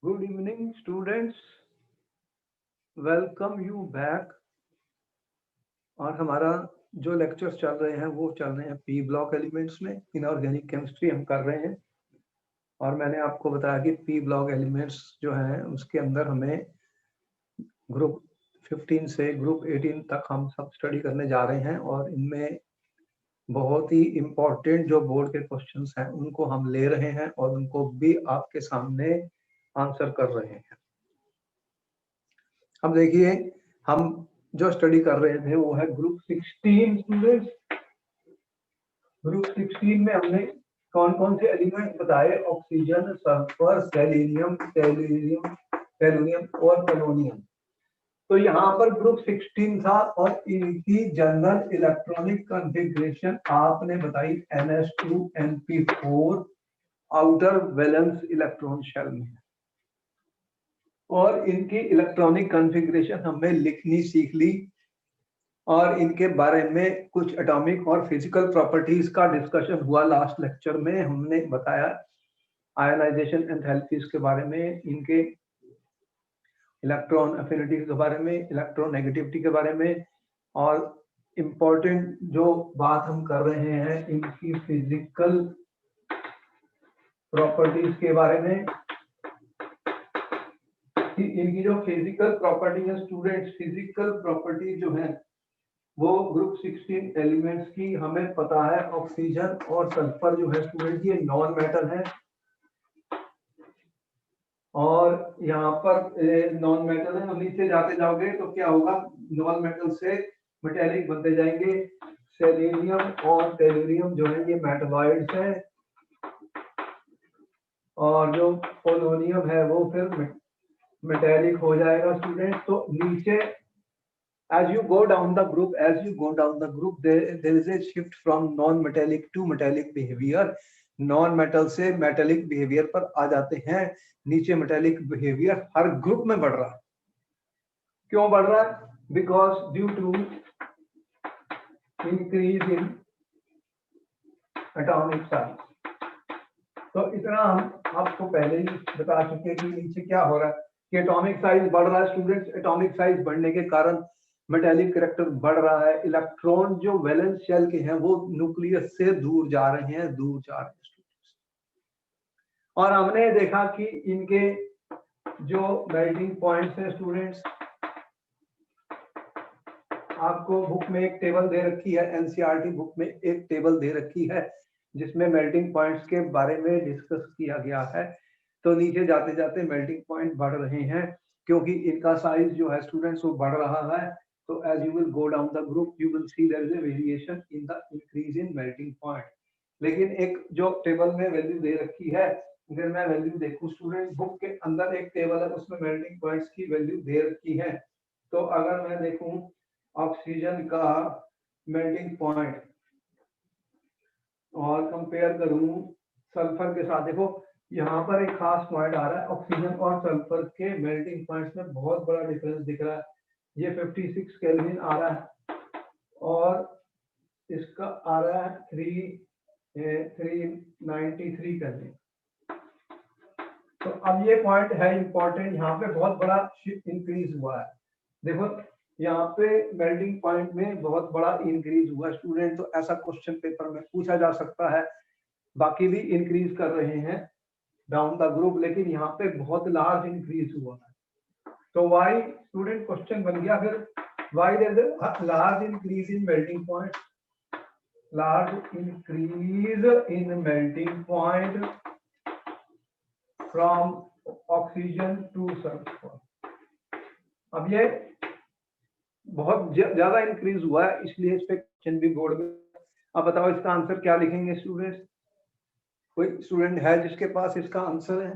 Good evening, students. Welcome you back. और हमारा जो लेक्चर्स चल रहे हैं वो चल रहे हैं पी ब्लॉक एलिमेंट्स में। इनऑर्गेनिक केमिस्ट्री हम कर रहे हैं और मैंने आपको बताया कि पी ब्लॉक एलिमेंट्स जो हैं उसके अंदर हमें ग्रुप 15 से ग्रुप 18 तक हम सब स्टडी करने जा रहे हैं और इनमें बहुत ही इम्पोर्टेंट जो बोर्ड के क्वेश्चंस हैं उनको हम ले रहे हैं और उनको भी आपके सामने आंसर कर रहे हैं। अब देखिए, हम जो स्टडी कर रहे थे वो है ग्रुप 16 स्टूडेंट्स। ग्रुप 16 में हमने कौन कौन से एलिमेंट बताए? ऑक्सीजन, सल्फर, सेलेनियम, टेलुरियम और पोलोनियम। तो यहाँ पर ग्रुप 16 था और इनकी जनरल इलेक्ट्रॉनिक कॉन्फ़िगरेशन आपने बताई NH2NP4 outer valence electron shell में। और इनकी इलेक्ट्रॉनिक कॉन्फ़िगरेशन हमने लिखनी सीख ली और इनके बारे में कुछ एटॉमिक और फिजिकल प्रॉपर्टीज का डिस्कशन हुआ। लास्ट लेक्चर में हमने बताया आयनाइजेशन एंथैल्पीज के बारे में, इनके इलेक्ट्रॉन एफिनिटी के बारे में, इलेक्ट्रोनेगेटिविटी के बारे में, और इम्पोर्टेंट जो बात हम कर रहे हैं इनकी फिजिकल प्रॉपर्टीज के बारे में। इनकी जो फिजिकल प्रॉपर्टी है स्टूडेंट्स, फिजिकल प्रॉपर्टी जो है वो ग्रुप 16 एलिमेंट्स की हमें पता है। ऑक्सीजन और सल्फर जो है स्टूडेंट ये नॉन मेटल है और यहाँ पर नॉन मेटल है। नीचे जाते जाओगे तो क्या होगा, नॉन मेटल से मेटेलिक बनते जाएंगे। सेलेनियम और टेलुरियम जो है ये मेटलॉइड्स हैं और जो पोलोनियम है वो फिर मेटेलिक हो जाएगा स्टूडेंट। तो नीचे as you go down the group there is a shift from non metallic to metallic behavior। Non metal से मेटेलिक बिहेवियर पर आ जाते हैं। नीचे मेटेलिक बिहेवियर हर ग्रुप में बढ़ रहा है। क्यों बढ़ रहा है? Because due to increase in atomic size. तो इतना हम आपको पहले ही बता चुके कि नीचे क्या हो रहा है कि एटॉमिक साइज बढ़ रहा है स्टूडेंट्स। एटॉमिक साइज बढ़ने के कारण मेटेलिक कैरेक्टर बढ़ रहा है। इलेक्ट्रॉन जो वैलेंस शेल के हैं वो न्यूक्लियस से दूर जा रहे हैं स्टूडेंट्स। और हमने देखा कि इनके जो मेल्टिंग पॉइंट्स हैं स्टूडेंट्स, आपको बुक में एक टेबल दे रखी है, एनसीईआरटी बुक में एक टेबल दे रखी है जिसमें मेल्टिंग पॉइंट्स के बारे में डिस्कस किया गया है। तो नीचे जाते जाते मेल्टिंग पॉइंट बढ़ रहे हैं क्योंकि इनका साइज जो है स्टूडेंट्स वो बढ़ रहा है। तो as you will go down the group you will see there is a variation in the increase in melting point। लेकिन एक जो टेबल में वैल्यू दे रखी है, अगर मैं वैल्यू देखूं स्टूडेंट, बुक के अंदर एक टेबल है उसमें मेल्टिंग पॉइंट्स की वैल्यू दे रखी है। तो अगर मैं देखूं ऑक्सीजन का मेल्टिंग पॉइंट और कंपेयर करूं सल्फर के साथ, देखो यहाँ पर एक खास पॉइंट आ रहा है। ऑक्सीजन और सल्फर के मेल्टिंग पॉइंट्स में बहुत बड़ा डिफरेंस दिख रहा है। ये 56 केल्विन आ रहा है और इसका आ रहा है 393 केल्विन। तो अब ये पॉइंट है इंपॉर्टेंट, यहाँ पे बहुत बड़ा इंक्रीज हुआ है। देखो यहाँ पे मेल्टिंग पॉइंट में बहुत बड़ा इंक्रीज हुआ स्टूडेंट। तो ऐसा क्वेश्चन पेपर में पूछा जा सकता है। बाकी भी इंक्रीज कर रहे हैं डाउन द ग्रुप, लेकिन यहाँ पे बहुत लार्ज इंक्रीज हुआ है। तो वाई स्टूडेंट क्वेश्चन बन गया फिर, why there is a large increase in melting point, large increase in melting point from oxygen to sulphur. अब ये बहुत ज्यादा इंक्रीज हुआ है इसलिए इस पे क्वेश्चन भी बोर्ड में। अब बताओ इसका आंसर क्या लिखेंगे स्टूडेंट्स? कोई स्टूडेंट है जिसके पास इसका आंसर है?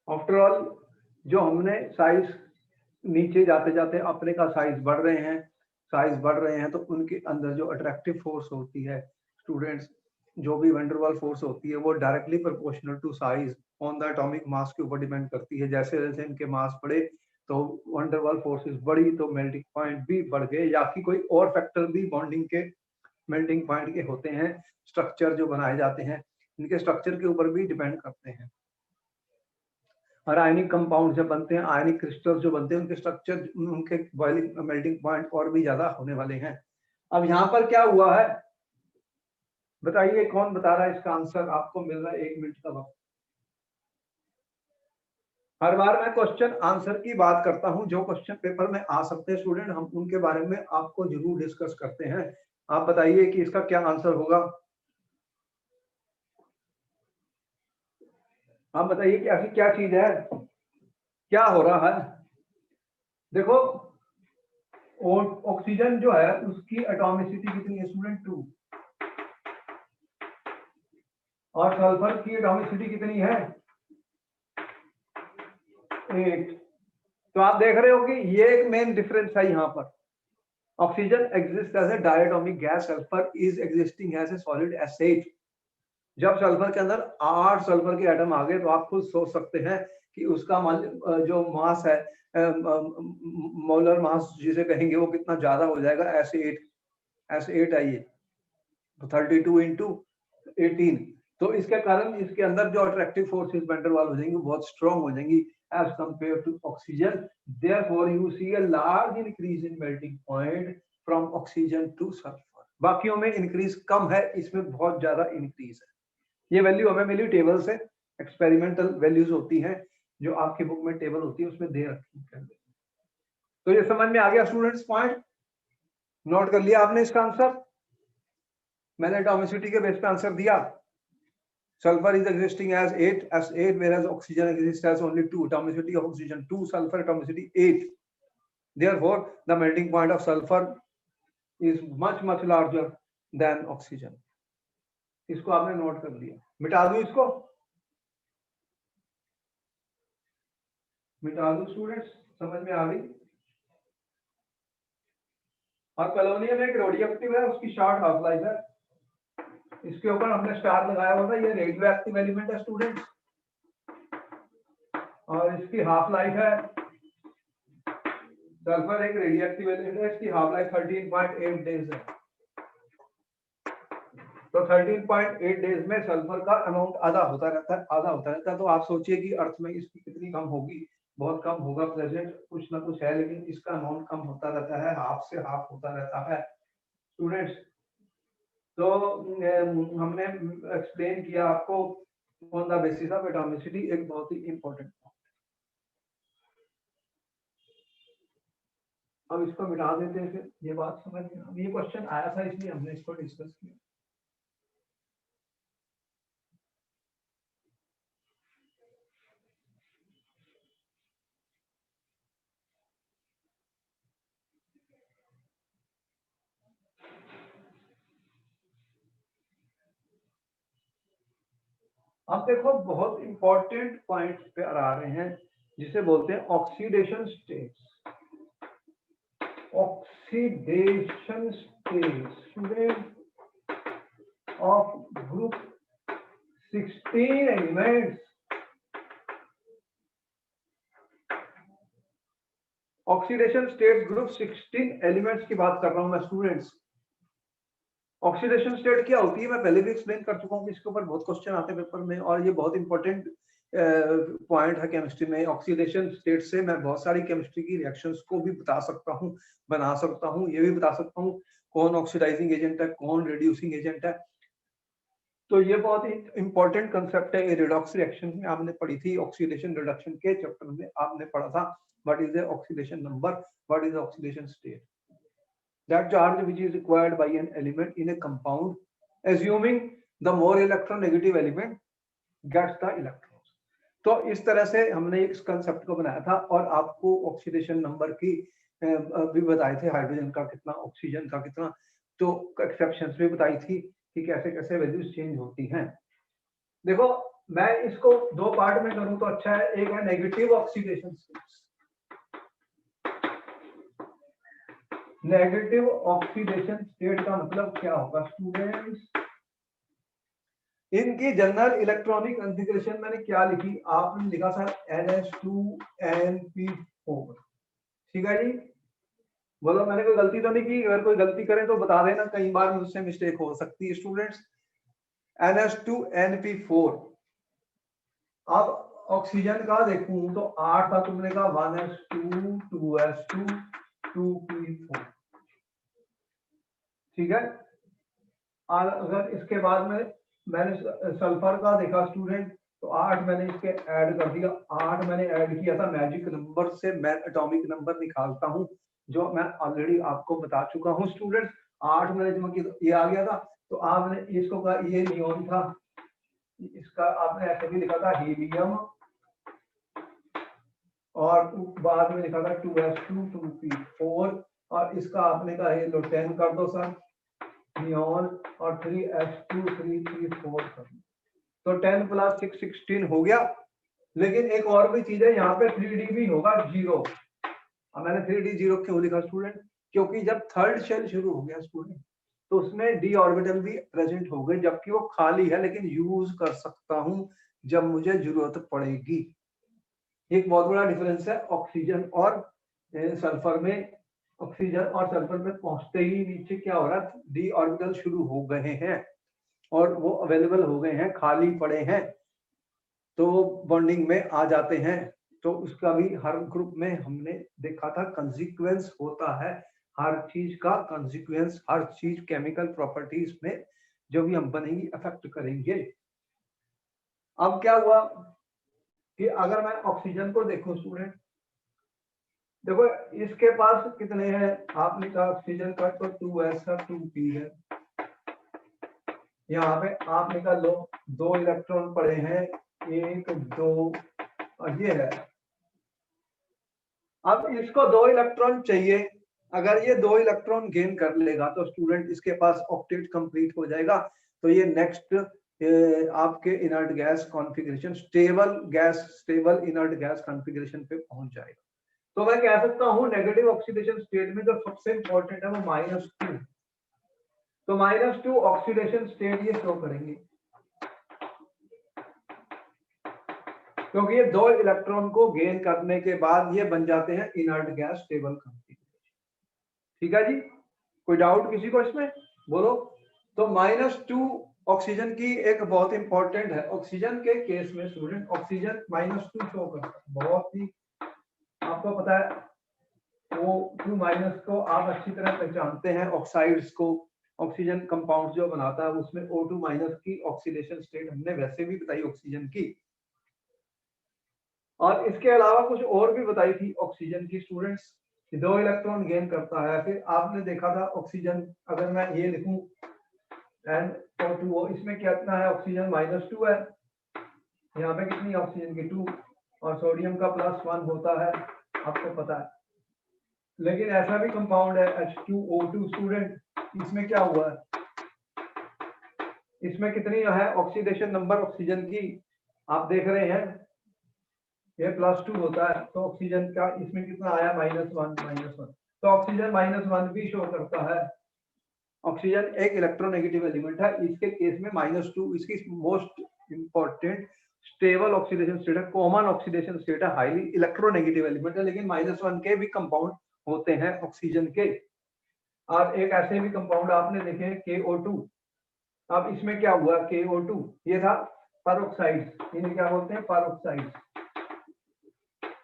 आफ्टर ऑल जो हमने साइज नीचे जाते जाते अपने का साइज बढ़ रहे हैं तो उनके अंदर जो अट्रैक्टिव फोर्स होती है स्टूडेंट्स, जो भी वंडरवॉल फोर्स होती है वो directly proportional to size on the atomic mass के ऊपर डिपेंड करती है। जैसे जैसे इनके मास बढ़े तो वंडरवॉल फोर्सेस बढ़ी तो मेल्टिंग पॉइंट भी बढ़ गए, या कि कोई और फैक्टर भी बॉन्डिंग के मेल्टिंग पॉइंट के होते हैं। स्ट्रक्चर जो बनाए जाते हैं इनके स्ट्रक्चर के ऊपर भी डिपेंड करते हैं। और आयनिक कंपाउंड जब बनते हैं, आयनिक क्रिस्टल्स जो बनते हैं, उनके स्ट्रक्चर, उनके बॉइलिंग मेल्टिंग पॉइंट और भी ज्यादा होने वाले हैं। अब यहाँ पर क्या हुआ है बताइए, कौन बता रहा है इसका आंसर? आपको मिल रहा है 1 मिनट का वक्त। हर बार मैं क्वेश्चन आंसर की बात करता हूं, जो क्वेश्चन पेपर में आ सकते हैं स्टूडेंट, हम उनके बारे में आपको जरूर डिस्कस करते हैं। आप बताइए कि इसका क्या आंसर होगा। आप बताइए कि ऐसी क्या चीज है, क्या हो रहा है। देखो, ऑक्सीजन जो है उसकी एटॉमिसिटी कितनी है स्टूडेंट? 2। और सल्फर की एटॉमिसिटी कितनी है? 8। तो आप देख रहे हो कि ये एक मेन डिफरेंस है यहाँ पर। Oxygen exist as a diatomic gas, sulphur is existing as a solid एस8। जब सल्फर के अंदर 8 सल्फर के एटम आ गए तो आप खुद सोच सकते हैं कि उसका जो मास है, मोलर मास जिसे कहेंगे, वो कितना ज्यादा हो जाएगा। S8 आइए तो 32 इंटू 18। तो इसके कारण इसके अंदर जो अट्रैक्टिव फोर्सेस वैन डर वाल हो जाएंगी, बहुत स्ट्रॉन्ग हो जाएंगी as compared to oxygen. Therefore you see a large increase in melting point from oxygen to sulphur. बाकियों में इंक्रीज कम है, इसमें बहुत ज्यादा इंक्रीज है। ये वैल्यू हमें मिली टेबल से, एक्सपेरिमेंटल वैल्यूज होती हैं जो आपकी बुक में टेबल होती है उसमें दे रखी है। तो ये समझ में आ गया स्टूडेंट्स? पॉइंट नोट कर लिया आपने इसका आंसर? मैंने एटॉमिसिटी के बेस पे आंसर दिया। Sulfur is existing as 8 S8, whereas oxygen exists as only 2. Atomicity of oxygen 2, sulfur atomicity 8. Therefore, the melting point of sulfur is much larger than oxygen. इसको आपने नोट कर लिया। मिटा दूं इसको? मिटा दूं स्टूडेंट्स? समझ में आ गई? और पोलोनियम एक रेडियो एक्टिव है, उसकी शॉर्ट हाफ लाइफ है। इसके ऊपर हमने स्टार लगाया हुआ था, ये रेडियो एक्टिव एलिमेंट है स्टूडेंट्स, और इसकी हाफ लाइफ है। सल्फर एक रेडियोएक्टिव एलिमेंट है, इसकी हाफ लाइफ 13.8 डेज है। तो 13.8 डेज में सल्फर का अमाउंट आधा होता रहता है। तो आप सोचिए कि अर्थ में इसकी कितनी कम होगी, बहुत कम होगा। प्रेजेंट कुछ ना कुछ है, लेकिन इसका अमाउंट कम होता रहता है, हाफ से हाफ होता रहता है स्टूडेंट्स। तो हमने एक्सप्लेन किया आपको on the basis of atomicity, एक बहुत ही इंपॉर्टेंट। अब इसको मिटा देते हैं, फिर ये बात समझ में। ये क्वेश्चन आया था इसलिए हमने इसको डिस्कस किया। अब देखो, बहुत इंपॉर्टेंट पॉइंट पे आ रहे हैं जिसे बोलते हैं oxidation states. Oxidation states of group 16 elements. Oxidation states group 16 elements की बात कर रहा हूं मैं स्टूडेंट्स। ऑक्सीडेशन स्टेट क्या होती है मैं पहले भी एक्सप्लेन कर चुका हूँ, इसके ऊपर बहुत क्वेश्चन आते हैं पेपर में, और ये बहुत इंपॉर्टेंट पॉइंट है केमिस्ट्री में। ऑक्सीडेशन स्टेट से मैं बहुत सारी केमिस्ट्री की रिएक्शंस को भी बता सकता हूँ, बना सकता हूँ, ये भी बता सकता हूँ कौन ऑक्सीडाइजिंग एजेंट है, कौन रिड्यूसिंग एजेंट है। तो ये बहुत ही इंपॉर्टेंट कंसेप्ट है। ये रिडॉक्स रिएक्शन में आपने पढ़ी थी, ऑक्सीडेशन रिडक्शन के चैप्टर में आपने पढ़ा था। What is the oxidation number, what is oxidation state? That charge which is required by an element in a compound, assuming the more electronegative element gets the electrons. तो इस तरह से हमने इस कंसेप्ट को बनाया था, और आपको ऑक्सीडेशन नंबर की भी बताए थे, हाइड्रोजन का कितना, ऑक्सीजन का कितना, तो एक्सेप्शंस भी बताई थी कि कैसे कैसे वैल्यूज चेंज होती हैं। देखो, मैं इसको दो पार्ट में करूं तो अच्छा है। एक है negative oxidation states. Negative oxidation state का मतलब क्या होगा स्टूडेंट्स? इनकी जनरल इलेक्ट्रॉनिक कॉन्फ़िगरेशन मैंने क्या लिखी, आपने लिखा था NH2NP4। ठीक है जी, बोलो मैंने कोई गलती तो नहीं की? अगर कोई गलती करे तो बता देना, कई बार मुझसे मिस्टेक हो सकती है स्टूडेंट्स। NH2NP4। अब ऑक्सीजन का देखूं तो 8 था, तुमने कहा 1s2 2s2 2p4, ठीक है। और अगर इसके बाद में मैंने सल्फर का देखा स्टूडेंट, तो 8 मैंने इसके ऐड कर दिया, 8 मैंने ऐड किया था मैजिक नंबर से, मैं एटॉमिक नंबर निकालता हूं जो मैं ऑलरेडी आपको बता चुका हूं स्टूडेंट। 8 मैंने जमा किया, ये आ गया था, तो आपने इसको कहा ये नियॉन था, इसका आपने ऐसे भी लिखा था हीलियम, और बाद में लिखा था 2s2 2p4, और इसका आपने कहा ये लो 10 कर दो सर नियॉन, और 3s2 3p4 कर दो, तो 10 + 6 16 हो गया। लेकिन एक और भी चीज है, यहाँ पे 3d भी होगा 0। अब मैंने 3d 0 क्यों लिखा स्टूडेंट, क्योंकि जब थर्ड शेल शुरू हो गया स्टूडेंट, तो उसमें d ऑर्बिटल भी प्रेजेंट हो गए, जबकि वो खाली है, लेकिन यूज कर सकता हूं जब मुझे जरूरत पड़ेगी। एक बहुत बड़ा डिफरेंस है ऑक्सीजन और सल्फर में। ऑक्सीजन और सल्फर में पहुंचते ही नीचे क्या हो रहा है, डी ऑर्बिटल शुरू हो गए हैं और वो अवेलेबल हो गए हैं, खाली पड़े हैं, तो बॉन्डिंग में आ जाते हैं। तो उसका भी हर ग्रुप में हमने देखा था कंसिक्वेंस होता है, हर चीज का कंसिक्वेंस, हर चीज केमिकल प्रॉपर्टीज में जो भी हम बनेंगी अफेक्ट करेंगे। अब क्या हुआ कि अगर मैं ऑक्सीजन को देखूं स्टूडेंट, देखो इसके पास कितने हैं, आपने कहा ऑक्सीजन का तो 2s का 2p है, यहाँ पे आपने कहा लो 2 इलेक्ट्रॉन पड़े हैं, 1 2 और ये है। अब इसको 2 इलेक्ट्रॉन चाहिए, अगर ये 2 इलेक्ट्रॉन गेन कर लेगा तो स्टूडेंट इसके पास ऑक्टेट कंप्लीट हो जाएगा, तो ये नेक्स्ट आपके inert gas configuration, stable gas, stable inert gas configuration पे पहुंच जाएगा। तो मैं कह सकता हूं नेगेटिव ऑक्सीडेशन स्टेट में जो सबसे इंपॉर्टेंट है वो -2, तो -2 ऑक्सीडेशन स्टेट ये शो करेंगे, क्योंकि ये 2 इलेक्ट्रॉन को गेन करने के बाद ये बन जाते हैं इनर्ट गैस स्टेबल कॉन्फ़िगरेशन। ठीक है जी, कोई डाउट किसी को इसमें, बोलो। तो -2 ऑक्सीजन की एक बहुत इंपॉर्टेंट है, ऑक्सीजन के केस में स्टूडेंट ऑक्सीजन -2 शो करता है, बहुत ही आपको पता है। O2- को आप अच्छी तरह पहचानते हैं, ऑक्साइड्स को, ऑक्सीजन कंपाउंड जो बनाता है उसमें O2- की ऑक्सीडेशन स्टेट हमने वैसे भी बताई ऑक्सीजन की, और इसके अलावा कुछ और भी बताई थी ऑक्सीजन की स्टूडेंट्स, 2 इलेक्ट्रॉन गेन करता है। फिर आपने देखा था ऑक्सीजन, अगर मैं ये लिखूं NO2, इसमें कितना है, ऑक्सीजन -2 है, यहाँ पे कितनी ऑक्सीजन की 2, और सोडियम का +1 होता है, आपको पता है। लेकिन ऐसा भी कंपाउंड है H2O2 स्टूडेंट, इसमें क्या हुआ है, इसमें कितनी है ऑक्सीडेशन नंबर ऑक्सीजन की, आप देख रहे हैं ये +2 होता है, तो ऑक्सीजन का इसमें कितना आया, -1, तो ऑक्सीजन -1 भी शो करता है। ऑक्सीजन एक इलेक्ट्रोनेगेटिव एलिमेंट है, इसके केस में -2 इसकी most important stable oxidation state है, कॉमन ऑक्सीडेशन स्टेट है, हाईली इलेक्ट्रोनेगेटिव एलिमेंट है, लेकिन -1 के भी कंपाउंड होते हैं ऑक्सीजन के। और एक ऐसे भी कंपाउंड आपने देखे KO2, अब इसमें क्या हुआ, KO2 ये था परऑक्साइड्स, इन्हें क्या बोलते हैं, परऑक्साइड्स।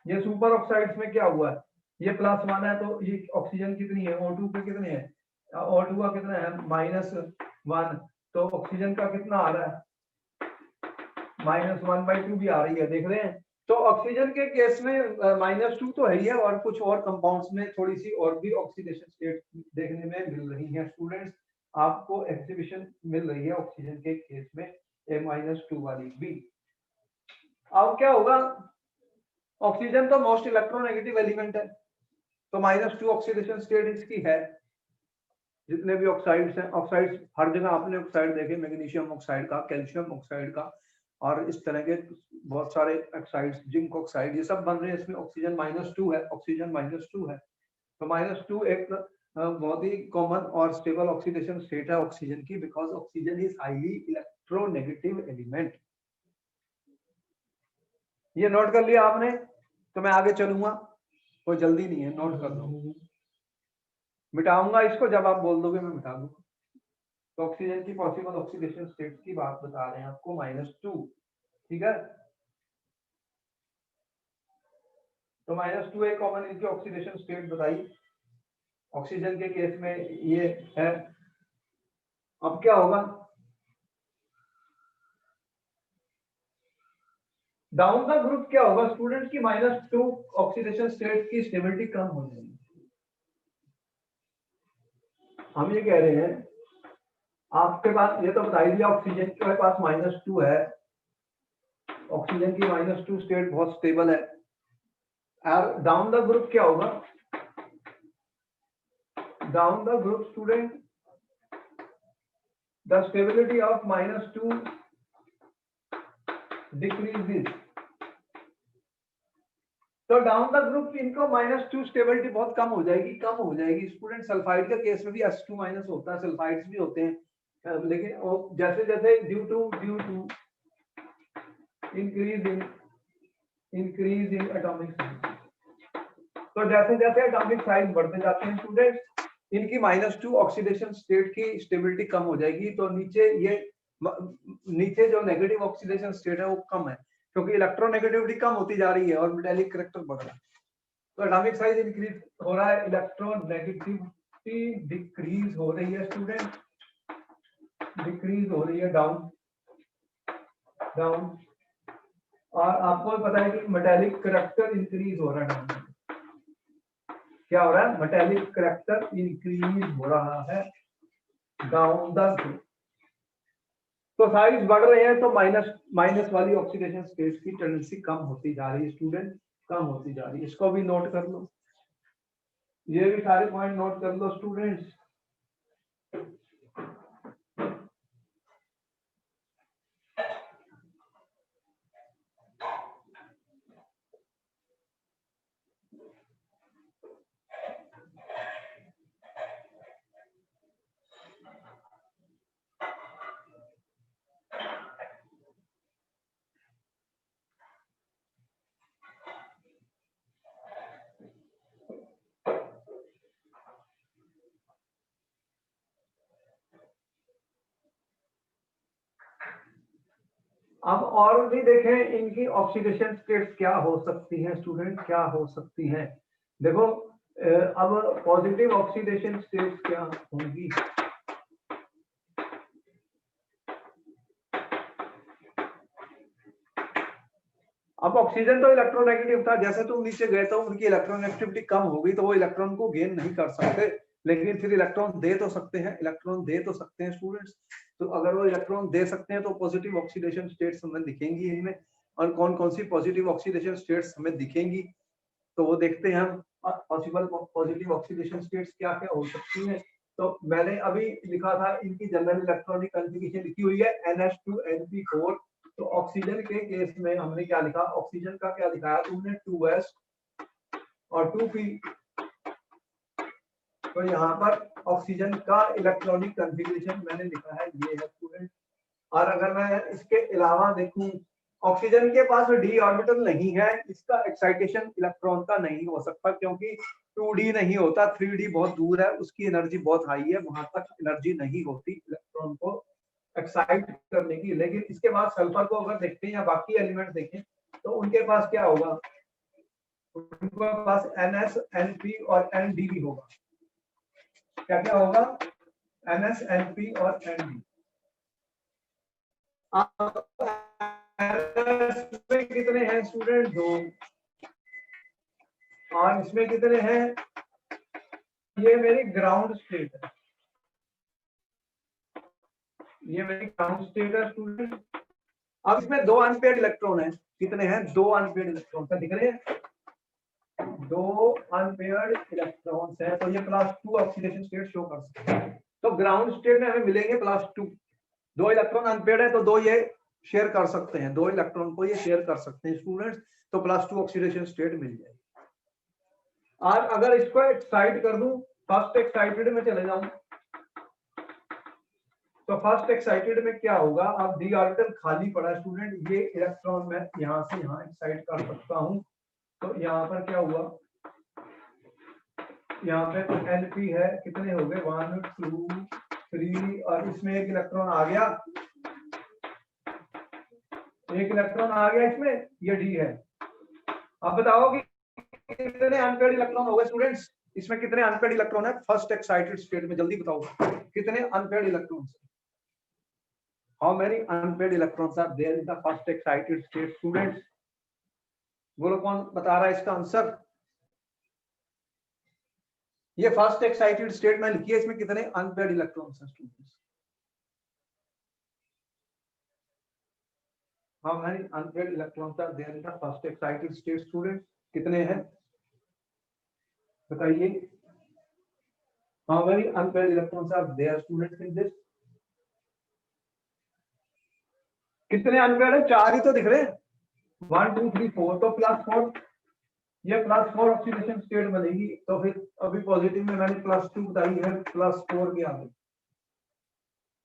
ये सुपर ऑक्साइड्स में क्या हुआ है, ये +1 है, तो ये ऑक्सीजन कितनी है, O2 पे कितने हैं, O2 का कितना है, -1, तो ऑक्सीजन का कितना आ रहा है, -1/2 भी आ रही है, देख रहे हैं। तो ऑक्सीजन के केस में -2 तो है ही है, और कुछ और कंपाउंड्स में थोड़ी सी और भी ऑक्सीडेशन स्टेट देखने में मिल रही है स्टूडेंट्स, आपको एग्जीबिशन मिल रही है ऑक्सीजन के केस में A-2 वाली भी। अब क्या होगा, ऑक्सीजन तो मोस्ट इलेक्ट्रोनेगेटिव एलिमेंट है, तो -2 ऑक्सीडेशन स्टेट इसकी है। जितने भी ऑक्साइड्स हैं, ऑक्साइड्स हर जगह आपने ऑक्साइड देखे, मैग्नीशियम ऑक्साइड का, कैल्शियम ऑक्साइड का, और इस तरह के बहुत सारे ऑक्साइड्स, जिंक ऑक्साइड, ये सब बन रहे हैं, इसमें ऑक्सीजन -2 है, ऑक्सीजन -2 है। तो -2 एक बहुत ही कॉमन और स्टेबल ऑक्सीडेशन स्टेट है ऑक्सीजन की, because oxygen is highly electronegative element. ये नोट कर लिया आपने, तो मैं आगे चलूंगा, कोई जल्दी नहीं है, नोट कर लो। मिटाऊंगा इसको जब आप बोल दोगे, मैं मिटा दूंगा। तो ऑक्सीजन की पॉसिबल ऑक्सीडेशन स्टेट की बात बता रहे हैं आपको, -2, ठीक है। तो -2 एक कॉमन इनकी ऑक्सीडेशन स्टेट बताइए। ऑक्सीजन के केस में ये है। अब क्या होगा, डाउन द ग्रुप क्या होगा स्टूडेंट की -2 ऑक्सीडेशन स्टेट की स्टेबिलिटी कम हो जाएगी। हम ये कह रहे हैं आपके पास, ये तो बता ही दिया ऑक्सीजन के पास -2 है, ऑक्सीजन की -2 स्टेट बहुत स्टेबल है। और डाउन द ग्रुप क्या होगा, down the group student the stability of -2 decreases. तो डाउन द ग्रुप इनको -2 स्टेबिलिटी बहुत कम हो जाएगी। स्टूडेंट सल्फाइड के केस में भी S2- होता है, सल्फाइड्स भी होते हैं, लेकिन जैसे जैसे due to increase in atomic size, तो जैसे जैसे एटॉमिक साइज बढ़ते जाते हैं स्टूडेंट, इनकी -2 ऑक्सीडेशन स्टेट की स्टेबिलिटी कम हो जाएगी। तो नीचे जो नेगेटिव ऑक्सीडेशन स्टेट है वो कम है, क्योंकि इलेक्ट्रोनेगेटिविटी कम होती जा रही है और मेटालिक करैक्टर बढ़ रहा है। तो एटॉमिक साइज इंक्रीज हो रहा है, इलेक्ट्रोनेगेटिविटी डिक्रीज हो रही है स्टूडेंट, डिक्रीज हो रही है डाउन। और आपको पता है कि मेटालिक करैक्टर इंक्रीज हो रहा है डाउन। क्या हो रहा है, मेटालिक करैक्टर इंक्रीज हो रहा है डाउन द ग्रुप। तो साइज बढ़ रहे हैं तो माइनस वाली ऑक्सीडेशन स्टेट की टेंडेंसी कम होती जा रही है स्टूडेंट, कम होती जा रही है। इसको भी नोट कर लो, ये भी सारे पॉइंट नोट कर लो स्टूडेंट्स। अब और भी देखें इनकी ऑक्सीडेशन स्टेट्स क्या हो सकती हैं स्टूडेंट, क्या हो सकती हैं। देखो अब पॉजिटिव ऑक्सीडेशन स्टेट्स क्या होंगी। अब ऑक्सीजन तो इलेक्ट्रोनेगेटिव था, जैसे तुम नीचे गए तो उनकी इलेक्ट्रोनेगेटिविटी कम हो गई, तो वो इलेक्ट्रॉन को गेन नहीं कर सकते, लेकिन फिर इलेक्ट्रॉन दे तो सकते हैं, स्टूडेंट्स। तो अगर वो इलेक्ट्रॉन दे सकते हैं तो पॉजिटिव ऑक्सीडेशन स्टेट्स हमें दिखेंगी इनमें। और कौन कौन सी पॉजिटिव ऑक्सीडेशन स्टेट्स हमें दिखेंगी, तो वो देखते हैं हम। पॉसिबल पॉजिटिव ऑक्सीडेशन स्टेट्स क्या क्या हो सकती हैं। तो मैंने अभी लिखा था इनकी जनरल इलेक्ट्रॉनिक कॉन्फ़िगरेशन लिखी हुई है NH2Np4। तो ऑक्सीजन के केस में हमने क्या लिखा, ऑक्सीजन का क्या दिखाया तुमने 2s और 2p। तो यहाँ पर ऑक्सीजन का इलेक्ट्रॉनिक कॉन्फ़िगरेशन मैंने लिखा है, ये है स्टूडेंट। और अगर मैं इसके अलावा देखूं, ऑक्सीजन के पास डी ऑर्बिटल नहीं है, इसका एक्साइटेशन इलेक्ट्रॉन का नहीं हो सकता, क्योंकि 2d नहीं होता, 3d बहुत दूर है, उसकी एनर्जी बहुत हाई है, वहां तक एनर्जी नहीं होती इलेक्ट्रॉन को एक्साइट करने की। लेकिन इसके बाद सल्फर को अगर देखते हैं या बाकी एलिमेंट देखें तो उनके पास क्या होगा, उनके पास NS NP और ND होगा। क्या क्या होगा, NS NP और ND। इसमें कितने हैं स्टूडेंट, 2। और इसमें कितने हैं, ये मेरी ग्राउंड स्टेट है, ये मेरी ग्राउंड स्टेट है स्टूडेंट। अब इसमें 2 अनपेयर्ड इलेक्ट्रॉन है, कितने हैं, 2 अनपेयर्ड इलेक्ट्रॉन का दिख रहे हैं, 2 अनपेयर्ड इलेक्ट्रॉन्स है। तो ये +2 ऑक्सीडेशन स्टेट शो कर सकते हैं। तो ग्राउंड स्टेट में हमें मिलेंगे +2, 2 इलेक्ट्रॉन अनपेयर्ड है तो 2 ये शेयर कर सकते हैं, 2 इलेक्ट्रॉन को ये शेयर कर सकते हैं स्टूडेंट्स। तो +2 ऑक्सीडेशन स्टेट मिल जाएगी। और अगर इसको एक्साइट कर दूं, फर्स्ट एक्साइटेड में चले जाऊं, तो फर्स्ट एक्साइटेड में क्या होगा, अब डी ऑर्बिटल खाली पड़ा है स्टूडेंट, ये इलेक्ट्रॉन मैं यहां से यहां एक्साइट कर सकता हूं। तो यहाँ पर क्या हुआ, यहाँ पे तो Np है, कितने हो गए, 1 2 3, और इसमें एक इलेक्ट्रॉन आ गया, एक इलेक्ट्रॉन आ गया इसमें, ये डी है। अब बताओ कि कितने अनपेयर्ड इलेक्ट्रॉन हो गए स्टूडेंट्स? इसमें कितने अनपेयर्ड इलेक्ट्रॉन है फर्स्ट एक्साइटेड स्टेट में? जल्दी बताओ कितने unpaired electrons? How many unpaired electrons are there in the first excited state students? बोलो कौन बता रहा है इसका आंसर? ये फर्स्ट एक्साइटेड स्टेट में लिखी है, इसमें कितने अनपेयर्ड इलेक्ट्रॉन्स हैं students? How many unpaired electrons are there in the first excited state students? कितने हैं बताइए? How many unpaired electrons are there students in this? कितने अनपेयर्ड है? 4 ही तो दिख रहे हैं, 1 2 3 4, तो +4, ये +4 ऑक्सीडेशन स्टेट बनेगी। तो फिर अभी पॉजिटिव में मैंने +2 बताई है, +4 भी आ गई,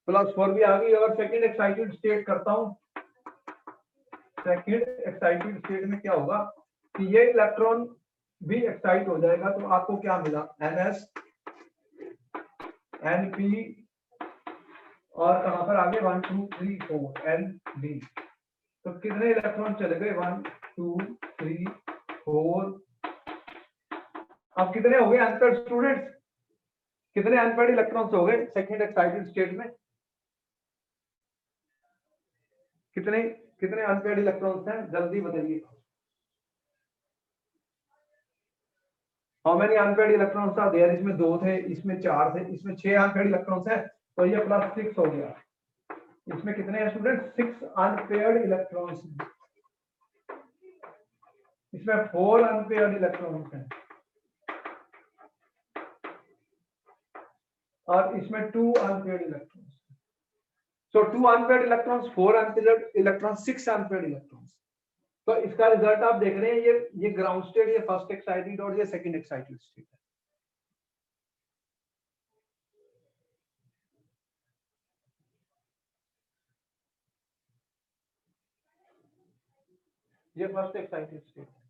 +4 भी आ गई। अगर सेकंड एक्साइटेड स्टेट करता हूं, सेकंड एक्साइटेड स्टेट में क्या होगा कि ये इलेक्ट्रॉन भी एक्साइट हो जाएगा, तो आपको क्या मिला? NS NP और कहां पर आगे 1 2 3 4 ND। तो कितने इलेक्ट्रॉन चले गए? 1 2 3 4। अब कितने हो गए अनपेयर्ड स्टूडेंट्स? कितने अनपेयर्ड इलेक्ट्रॉन्स हो गए सेकंड एक्साइटेड स्टेट में? कितने कितने अनपेयर्ड इलेक्ट्रॉन्स हैं? जल्दी बताइए। How many unpaired electrons are there? इसमें 2 थे, इसमें 4 थे, इसमें 6 अनपेयर्ड इलेक्ट्रॉन्स हैं, तो ये +6 हो गया। इसमें कितने हैं स्टूडेंट? 6 unpaired electrons. इसमें 4 अनपेयर्ड इलेक्ट्रॉन्स हैं और इसमें 2 unpaired electrons. So 2 unpaired electrons, 4 unpaired electrons, 6 unpaired electrons. तो इसका रिजल्ट आप देख रहे हैं, ये ग्राउंड स्टेट, ये फर्स्ट एक्साइटेड और ये सेकंड एक्साइटेड स्टेट है। ये फर्स्ट एक्साइटेड स्टेट है।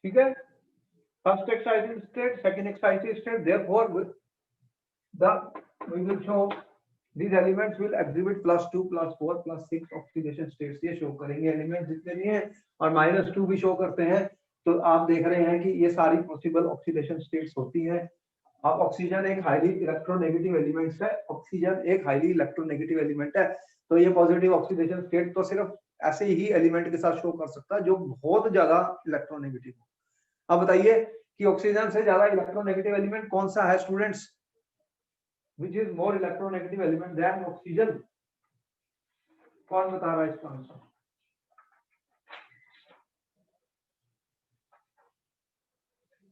ठीक है, first excited state, second excited state, therefore we will show these elements will exhibit +2 +4 +6 oxidation states. ये शो करेंगे एलिमेंट जितने भी हैं, और -2 भी शो करते हैं। तो आप देख रहे हैं कि ये सारी पॉसिबल ऑक्सीडेशन स्टेट्स होती हैं। अब ऑक्सीजन एक हाईली इलेक्ट्रोनेगेटिव एलिमेंट है, ऑक्सीजन एक हाईली इलेक्ट्रोनेगेटिव एलिमेंट है, तो ये पॉजिटिव ऑक्सीडेशन स्टेट तो सिर्फ ऐसे ही एलिमेंट के साथ शो कर सकता है जो बहुत ज्यादा इलेक्ट्रोनेगेटिव हो। अब बताइए कि ऑक्सीजन से ज्यादा इलेक्ट्रोनेगेटिव एलिमेंट कौन सा है students? Which is more electronegative element than oxygen? कौन बता रहा है इसका answer?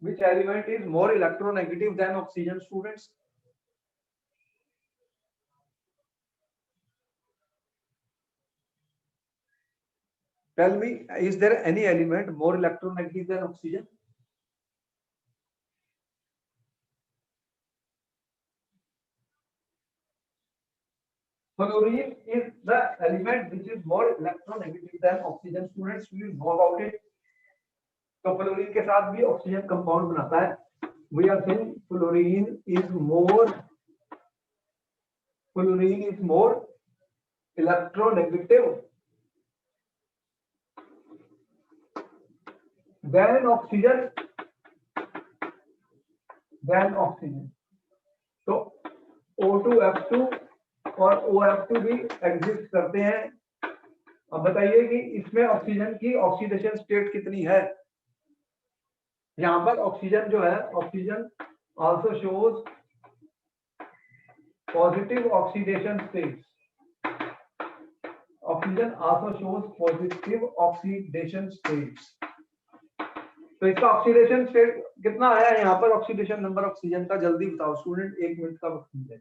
Which element is more electronegative than oxygen, students? Tell me, is there any element more electronegative than oxygen? Fluorine is the element which is more electronegative than oxygen. Students, we will know about it. तो fluorine के साथ भी oxygen compound बनाता है। We are saying fluorine is more electronegative than oxygen. तो O2F2 और OF2 भी exist करते हैं। अब बताइए कि इसमें ऑक्सीजन की ऑक्सीडेशन स्टेट कितनी है? यहां पर ऑक्सीजन जो है, oxygen also shows positive oxidation states. Oxygen also shows positive oxidation states. तो इसका ऑक्सीडेशन स्टेट कितना है यहाँ पर? ऑक्सीडेशन नंबर ऑक्सीजन का जल्दी बताओ स्टूडेंट, 1 मिनट का वक्त मिले।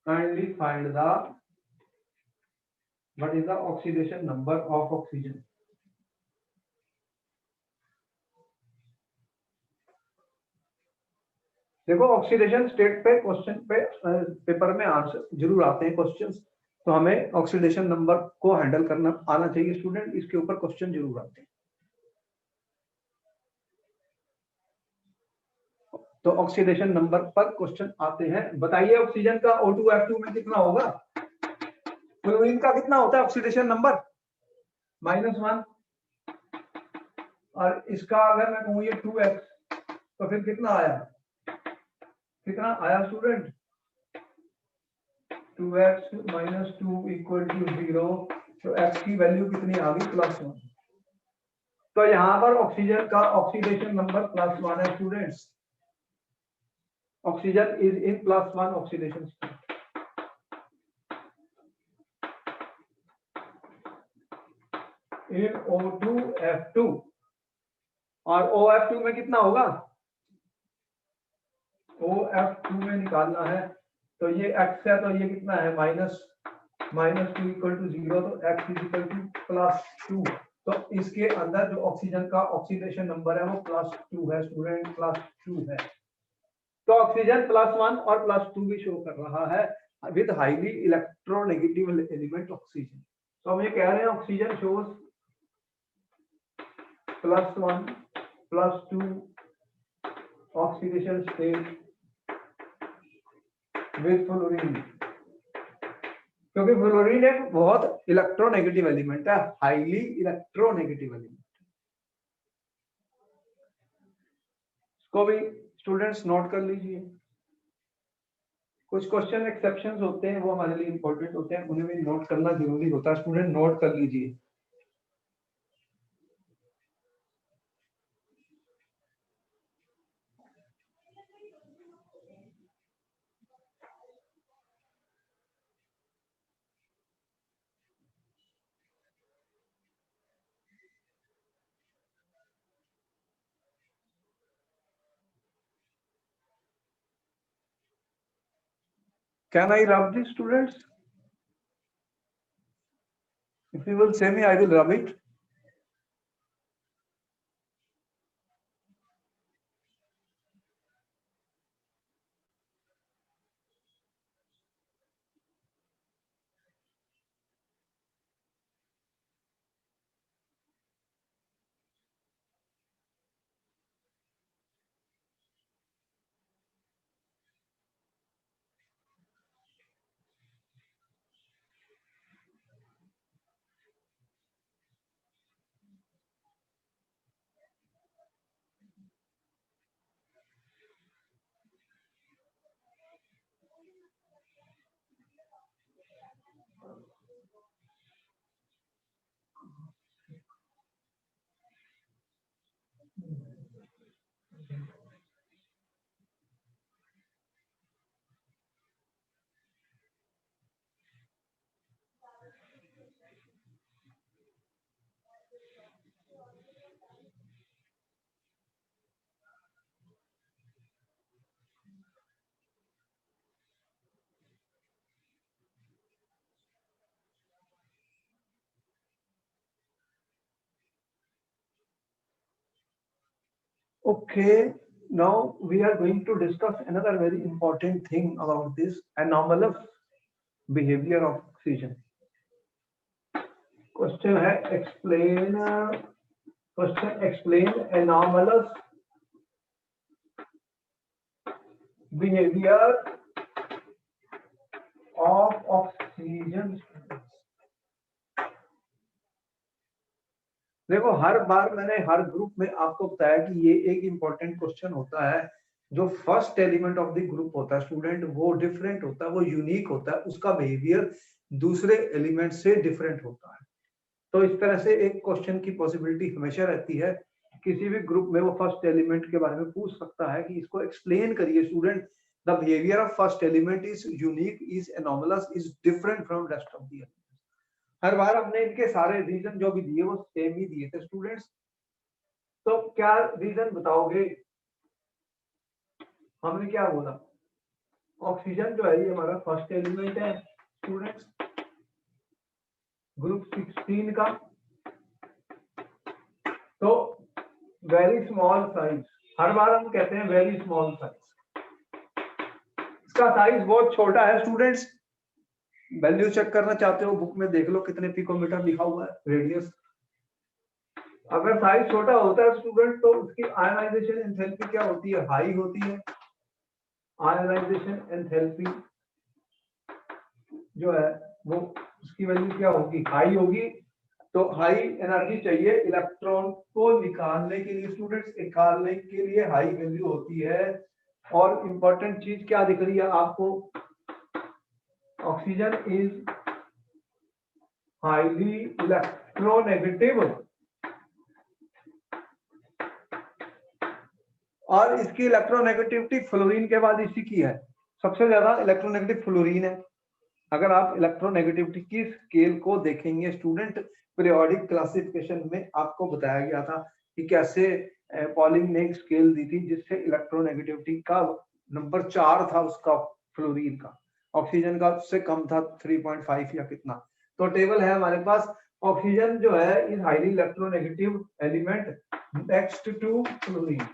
Kindly find the what is the oxidation number of oxygen. देखो ऑक्सीडेशन स्टेट पे क्वेश्चन पे पेपर में आंसर जरूर आते हैं क्वेश्चंस, तो हमें ऑक्सीडेशन नंबर को हैंडल करना आना चाहिए स्टूडेंट, इसके ऊपर क्वेश्चन जरूर आते हैं। तो ऑक्सीडेशन नंबर पर क्वेश्चन आते हैं। बताइए ऑक्सीजन का O2F2 में कितना होगा, फ्लोरीन का कितना होता है ऑक्सीडेशन नंबर, -1, और इसका अगर मैं कहूँ ये 2x, तो फिर कितना आया, कितना आया स्टूडेंट, 2x - 2 = 0, तो x की वैल्यू कितनी आ गई, +1। तो यहाँ पर ऑक्सीजन का ऑक्सीडेशन नंबर +1 है students. Oxygen is in +1 oxidation state. In O2F2, और OF2 में कितना होगा, OF2 में निकालना है, तो ये x है, तो ये कितना है, -2 = 0, तो x +2। तो इसके अंदर जो ऑक्सीजन का ऑक्सीडेशन नंबर है वो +2 है स्टूडेंट, +2 है। तो ऑक्सीजन +1 और +2 भी शो कर रहा है with highly electronegative element oxygen. तो हम ये कह रहे हैं oxygen shows +1 +2 oxidation state with fluorine, क्योंकि फ्लोरीन एक बहुत इलेक्ट्रोनेगेटिव एलिमेंट है, हाईली इलेक्ट्रोनेगेटिव एलिमेंट। इसको भी स्टूडेंट्स नोट कर लीजिए। कुछ क्वेश्चन एक्सेप्शंस होते हैं वो हमारे लिए इंपॉर्टेंट होते हैं, उन्हें भी नोट करना जरूरी होता है, स्टूडेंट नोट कर लीजिए। Can I rub this, students? If you will say me, I will rub it. Okay, now we are going to discuss another very important thing about this anomalous behavior of oxygen. Question है explain anomalous behavior of oxygen. देखो हर बार मैंने हर group में आपको बताया कि ये एक important question होता है, जो first element of the group होता है स्टूडेंट वो डिफरेंट होता है, वो यूनिक होता है, उसका बिहेवियर दूसरे एलिमेंट से डिफरेंट होता है। तो इस तरह से एक क्वेश्चन की पॉसिबिलिटी हमेशा रहती है, किसी भी ग्रुप में वो फर्स्ट एलिमेंट के बारे में पूछ सकता है कि इसको एक्सप्लेन करिए student, the behaviour of first element is unique, is anomalous, is different from rest of the element. हर बार हमने इनके सारे रीजन जो भी दिए वो सेम ही दिए थे स्टूडेंट्स। तो क्या रीजन बताओगे, हमने क्या बोला, ऑक्सीजन जो है ये हमारा फर्स्ट एलिमेंट है स्टूडेंट्स, ग्रुप 16 का। तो वेरी स्मॉल साइज, हर बार हम कहते हैं वेरी स्मॉल साइज, इसका साइज बहुत छोटा है स्टूडेंट्स, वैल्यू चेक करना चाहते हो बुक में देख लो कितने पिकोमीटर लिखा हुआ है रेडियस। अगर साइज छोटा होता है स्टूडेंट तो उसकी आयनाइजेशन एंथैल्पी क्या होती है, हाई होती है। आयनाइजेशन एंथैल्पी जो है वो उसकी वैल्यू क्या होगी, हाई होगी। तो हाई एनर्जी चाहिए इलेक्ट्रॉन को निकालने के लिए, स्टूडेंट्स निकालने के लिए हाई वैल्यू होती है। और इंपॉर्टेंट चीज क्या दिख रही है आपको, ऑक्सीजन इज हाईली इलेक्ट्रोनेगेटिव, और इसकी इलेक्ट्रोनेगेटिविटी फ्लोरीन के बाद इसी की है, सबसे ज्यादा इलेक्ट्रोनेगेटिव फ्लोरीन है। अगर आप इलेक्ट्रोनेगेटिविटी की स्केल को देखेंगे स्टूडेंट, पीरियोडिक क्लासिफिकेशन में आपको बताया गया था कि कैसे पॉलिंग ने एक स्केल दी थी जिससे इलेक्ट्रोनेगेटिविटी का नंबर 4 था उसका फ्लोरीन का, ऑक्सीजन का उससे कम था 3.5 या कितना। तो टेबल है हमारे पास, ऑक्सीजन जो है is highly electronegative element next to fluorine.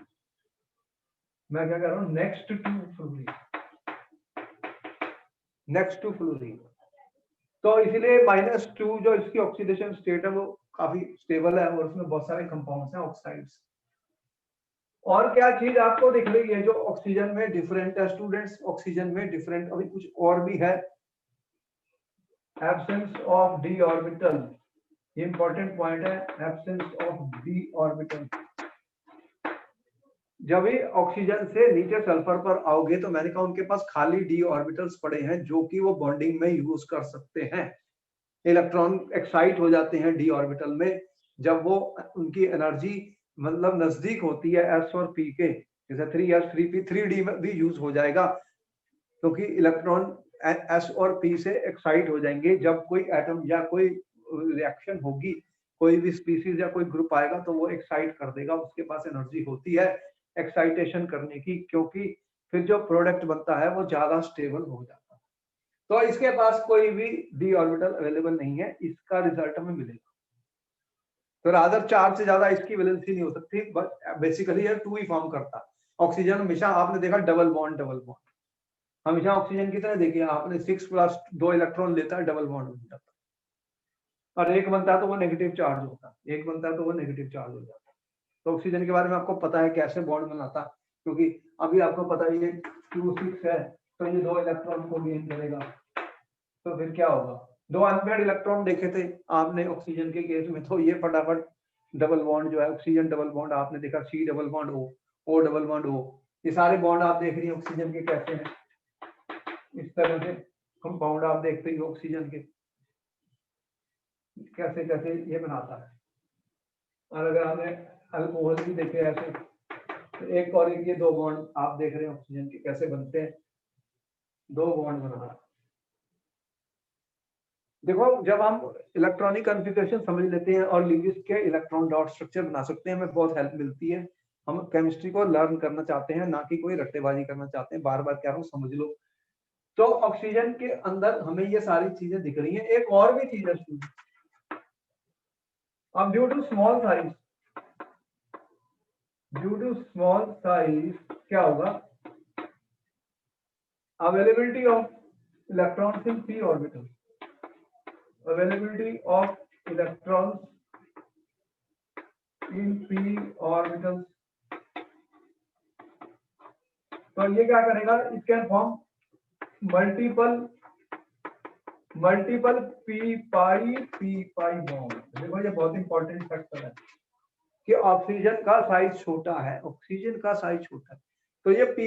मैं क्या कर रहा हूँ, next to fluorine, next to fluorine. तो इसलिए -2 जो इसकी ऑक्सीडेशन स्टेट है वो काफी स्टेबल है और उसमें बहुत सारे कंपाउंड्स हैं ऑक्साइड्स। और क्या चीज आपको दिख रही है जो ऑक्सीजन में डिफरेंट है स्टूडेंट्स, ऑक्सीजन में डिफरेंट अभी कुछ और भी है, एब्सेंस ऑफ डी ऑर्बिटल, ये इंपॉर्टेंट पॉइंट है, एब्सेंस ऑफ डी ऑर्बिटल। जब भी ऑक्सीजन से नीचे सल्फर पर आओगे तो मैंने कहा उनके पास खाली डी ऑर्बिटल्स पड़े हैं जो कि वो बॉन्डिंग में यूज कर सकते हैं। इलेक्ट्रॉन एक्साइट हो जाते हैं डी ऑर्बिटल में जब वो उनकी एनर्जी मतलब नजदीक होती है एस और पी के, जैसे 3s 3p 3d में भी यूज हो जाएगा क्योंकि इलेक्ट्रॉन एस और पी से एक्साइट हो जाएंगे। जब कोई एटम या कोई रिएक्शन होगी, कोई भी स्पीसीज या कोई ग्रुप आएगा तो वो एक्साइट कर देगा, उसके पास एनर्जी होती है एक्साइटेशन करने की, क्योंकि फिर जो प्रोडक्ट बनता है वो ज्यादा स्टेबल हो जाता है। तो इसके पास कोई भी डी ऑर्बिटल अवेलेबल नहीं है, इसका रिजल्ट हमें मिलेगा। तो रादर 4 से ज्यादा इसकी वैलेंसी नहीं हो सकती, बट बेसिकली ये 2 ही फॉर्म करता है। ऑक्सीजन हमेशा आपने देखा डबल बॉन्ड, डबल बॉन्ड हमेशा ऑक्सीजन की तरह देखिए आपने 6+2 इलेक्ट्रॉन लेता है, डबल बॉन्ड बन जाता है, और एक बनता है तो वो नेगेटिव चार्ज होता है, एक बनता है तो वो नेगेटिव चार्ज हो जाता है। तो ऑक्सीजन के बारे में आपको पता है कैसे बॉन्ड बनाता है, क्योंकि अभी आपको पता है ये Q6 है तो ये 2 इलेक्ट्रॉन को गेन करेगा, तो फिर क्या होगा, 2 अनपेयर्ड इलेक्ट्रॉन देखे थे आपने ऑक्सीजन के केस में, तो ये फटाफट डबल बॉन्ड जो है ऑक्सीजन डबल बॉन्ड आपने देखा, C double bond O double bond O, ये सारे बॉन्ड आप देख रही हैं ऑक्सीजन के कैसे हैं, इस तरह से कंपाउंड आप देखते ही ऑक्सीजन के कैसे कैसे ये बनाता है। और अगर हमने अल्कोहल भी देखे ऐसे, तो एक और एक ये 2 बॉन्ड आप देख रहे हैं ऑक्सीजन के कैसे बनते हैं, 2 बॉन्ड बना रहा है। देखो जब हम इलेक्ट्रॉनिक कॉन्फ़िगरेशन समझ लेते हैं और लिविस के इलेक्ट्रॉन डॉट स्ट्रक्चर बना सकते हैं, हमें बहुत हेल्प मिलती है। हम केमिस्ट्री को लर्न करना चाहते हैं, ना कि कोई रट्टेबाजी करना चाहते हैं, बार बार कह रहा हूँ समझ लो। तो ऑक्सीजन के अंदर हमें ये सारी चीजें दिख रही हैं। एक और भी चीज है, अब due to small size, due to small size क्या होगा, availability of electrons in p orbital, availability of electrons in p orbitals, तो ये क्या करेगा, it can form multiple p pi bond. देखो ये बहुत इंपॉर्टेंट फैक्टर है कि ऑक्सीजन का साइज छोटा है, ऑक्सीजन का साइज छोटा है तो ये p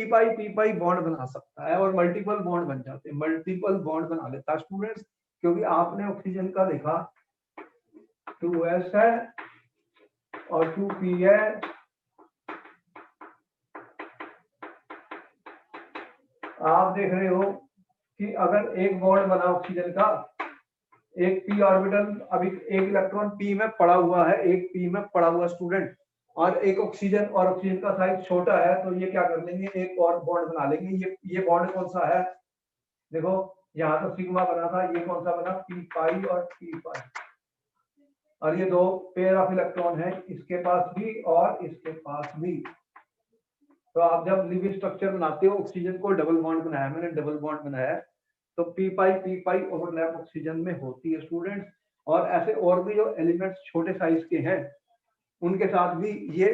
पाई बॉन्ड बना सकता है और मल्टीपल बॉन्ड बन जाते हैं, मल्टीपल बॉन्ड बना लेता है स्टूडेंट्स, क्योंकि आपने ऑक्सीजन का देखा 2s है और 2p है, आप देख रहे हो कि अगर एक बॉन्ड बना ऑक्सीजन का, एक p ऑर्बिटल, अभी एक इलेक्ट्रॉन p में पड़ा हुआ है, एक p में पड़ा हुआ स्टूडेंट, और एक ऑक्सीजन, और ऑक्सीजन का साइज छोटा है तो ये क्या कर लेंगे, एक और बॉन्ड बना लेंगे। ये बॉन्ड कौन सा है, देखो यहाँ तो सिग्मा बना था, ये कौन सा बना, p पाई और p पाई, और ये 2 पेयर ऑफ इलेक्ट्रॉन है, इसके पास भी और इसके पास भी। तो आप जब लिविंग स्ट्रक्चर बनाते हो, ऑक्सीजन को डबल बॉन्ड बनाया मैंने, डबल बॉन्ड बनाया, तो पी पाई ओवरलैप ऑक्सीजन में होती है स्टूडेंट्स। और ऐसे और भी जो एलिमेंट्स छोटे साइज के हैं उनके साथ भी ये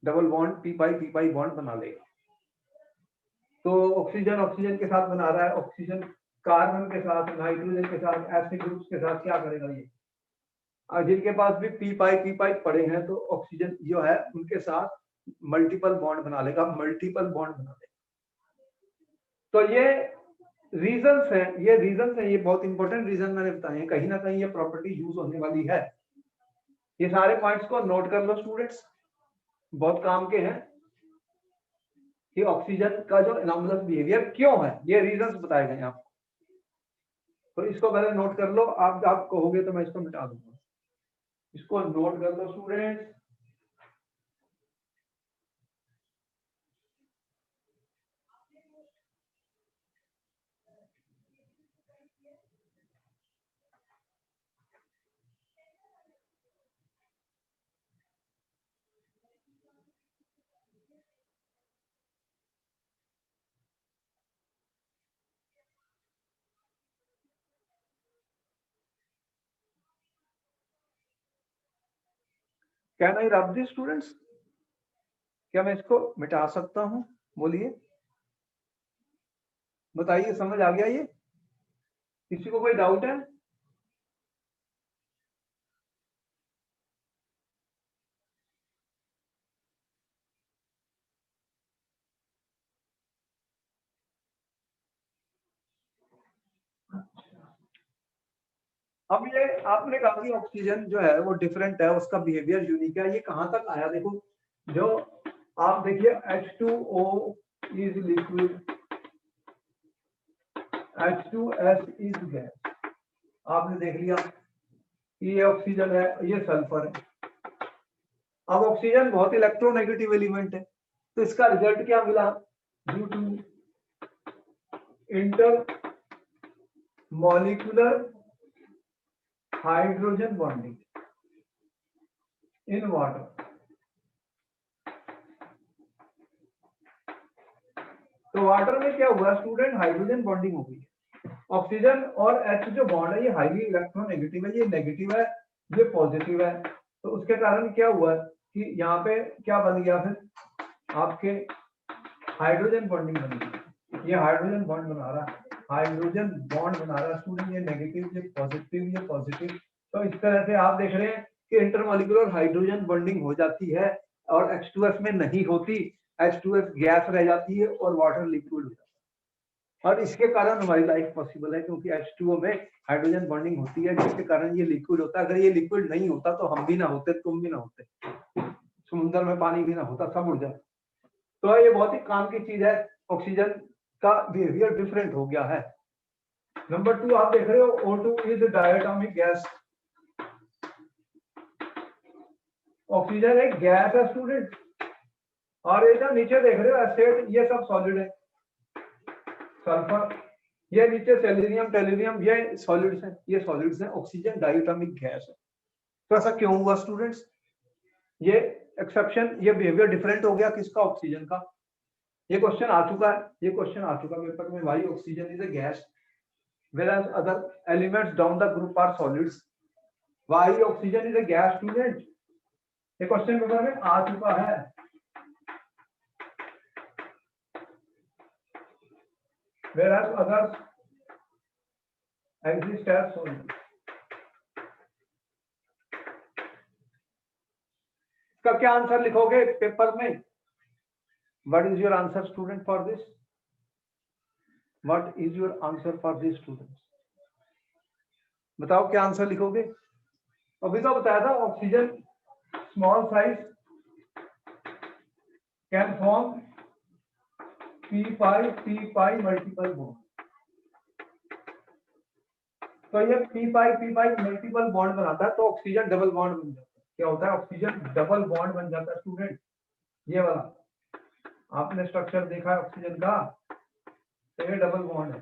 double bond P pi bond बना लेगा। तो ऑक्सीजन ऑक्सीजन के साथ बना रहा है, ऑक्सीजन कार्बन के साथ, नाइट्रोजन के साथ, एसिड ग्रुप्स के साथ क्या करेगा ये, जिनके पास भी पी पाई पड़े हैं तो ऑक्सीजन जो है उनके साथ मल्टीपल बॉन्ड बना लेगा, मल्टीपल बॉन्ड बना लेगा। तो ये रीजंस हैं, ये बहुत इंपॉर्टेंट रीजन मैंने बताए हैं, कहीं ना कहीं ये प्रॉपर्टी यूज होने वाली है। ये सारे पॉइंट्स को नोट कर लो स्टूडेंट्स, बहुत काम के हैं कि ऑक्सीजन का जो एनॉमलस बिहेवियर क्यों है, ये रीजंस बताए गए आपको। तो इसको पहले नोट कर लो, आप कहोगे तो मैं इसको मिटा दूंगा। इसको नोट कर लो students. Can I rub this students? क्या मैं इसको मिटा सकता हूं? बोलिए, बताइए, समझ आ गया ये? किसी को कोई डाउट है? अब ये आपने कहा कि ऑक्सीजन जो है वो डिफरेंट है, उसका बिहेवियर यूनिक है, ये कहां तक आया? देखो, जो आप देखिए H2O is liquid, H2S is gas, आपने देख लिया कि ये ऑक्सीजन है, ये सल्फर है। अब ऑक्सीजन बहुत इलेक्ट्रोनेगेटिव एलिमेंट है, तो इसका रिजल्ट क्या मिला? Due to inter molecular hydrogen bonding in water, तो वाटर में क्या हुआ स्टूडेंट? हाइड्रोजन बॉन्डिंग हो गई। ऑक्सीजन और H जो बॉन्ड है ये हाईली इलेक्ट्रोनेगेटिव है, ये नेगेटिव है, ये पॉजिटिव है, तो उसके कारण क्या हुआ कि यहाँ पे क्या बन गया, फिर आपके हाइड्रोजन बॉन्डिंग बन गई। ये हाइड्रोजन बॉन्ड बना रहा है, हाइड्रोजन बॉन्ड बना रहा है स्टूडेंट, ये नेगेटिव, ये पॉजिटिव, ये पॉजिटिव। तो इस तरह से आप देख रहे हैं कि इंटरमॉलिक्यूलर हाइड्रोजन बॉन्डिंग हो जाती है और H2S में नहीं होती, H2S गैस रह जाती है और वाटर लिक्विड हो जाता है। और इसके कारण हमारी लाइफ पॉसिबल है, क्योंकि H2O में हाइड्रोजन बॉन्डिंग होती है, जिसके कारण ये लिक्विड होता है। अगर ये लिक्विड नहीं होता तो हम भी ना होते, तुम भी ना होते, समुद्र में पानी भी ना होता, सब उड़ जाता। तो ये बहुत ही काम की चीज है, ऑक्सीजन का बिहेवियर डिफरेंट हो गया है। नंबर 2 आप देख रहे हो, O2 is diatomic gas. Oxygen एक गैस है स्टूडेंट, और ये जो नीचे देख रहे हो एसिड, ये सब सॉलिड है। सल्फर, ये नीचे सेलेनियम, टेलुरियम, ये सॉलिड्स हैं, ये सॉलिड्स हैं। ऑक्सीजन डायटोमिक गैस है। तो ऐसा क्यों हुआ स्टूडेंट्स? ये एक्सेप्शन, ये बिहेवियर डिफरेंट हो गया किसका? ऑक्सीजन का। ये क्वेश्चन आ चुका है, ये क्वेश्चन आ चुका पेपर में, why oxygen is a gas whereas other elements down the group are solids, why oxygen is a gas student? ये क्वेश्चन पेपर में आ चुका है। whereas others exist as solids। इसका क्या आंसर लिखोगे पेपर में? What is your answer student for this? What is your answer for this students? बताओ क्या आंसर लिखोगे? अभी तो बताया था oxygen small size can form P pi multiple bond. तो ये पी पाई मल्टीपल बॉन्ड बनाता है, तो ऑक्सीजन डबल बॉन्ड बन जाता है। क्या होता है? ऑक्सीजन डबल बॉन्ड बन जाता है स्टूडेंट। ये वाला आपने स्ट्रक्चर देखा है ऑक्सीजन का, तो ये डबल बॉन्ड है।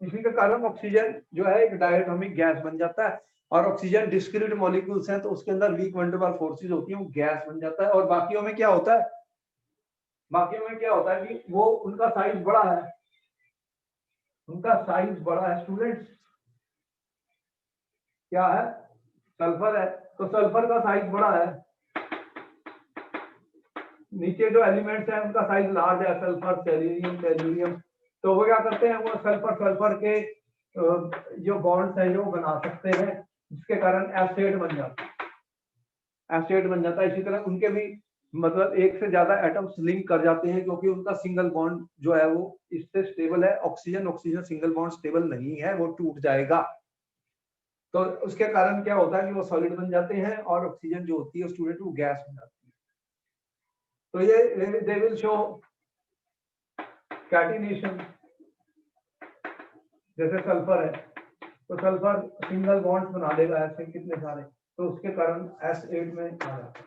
इसी के कारण ऑक्सीजन जो है एक डायटोमिक गैस बन जाता है, और ऑक्सीजन डिस्क्रीट मॉलिक्यूल्स हैं तो उसके अंदर वीक वन टू वाल फोर्सेज होती हैं, वो गैस बन जाता है। और बाकियों में क्या होता है? बाकियों में क्या होता है कि वो उनका साइज बड़ा है, उनका साइज बड़ा है स्टूडेंट्स, क्या है, सल्फर है, तो सल्फर का साइज बड़ा है। नीचे जो एलिमेंट्स हैं उनका साइज लार्ज है, सल्फर, टेल्यूरियम, टेल्यूरियम, तो वो क्या करते हैं, वो सल्फर सल्फर के जो बॉन्ड्स हैं वो बना सकते हैं, जिसके कारण एसिड बन जाता है, एसिड बन जाता है। इसी तरह उनके भी मतलब एक से ज्यादा एटम्स लिंक कर जाते हैं, क्योंकि उनका सिंगल बॉन्ड जो है वो इससे स्टेबल है। Oxygen oxygen single bond stable नहीं है, वो टूट जाएगा, तो उसके कारण क्या होता है कि वो सॉलिड बन जाते हैं, और ऑक्सीजन जो होती है स्टूडेंट वो गैस बन जाती है। तो ये दे विल शो कैटिनेशन, जैसे सल्फर है तो सल्फर सिंगल बॉन्ड्स बना देगा ऐसे कितने सारे, तो उसके कारण S8 में आ जाता है,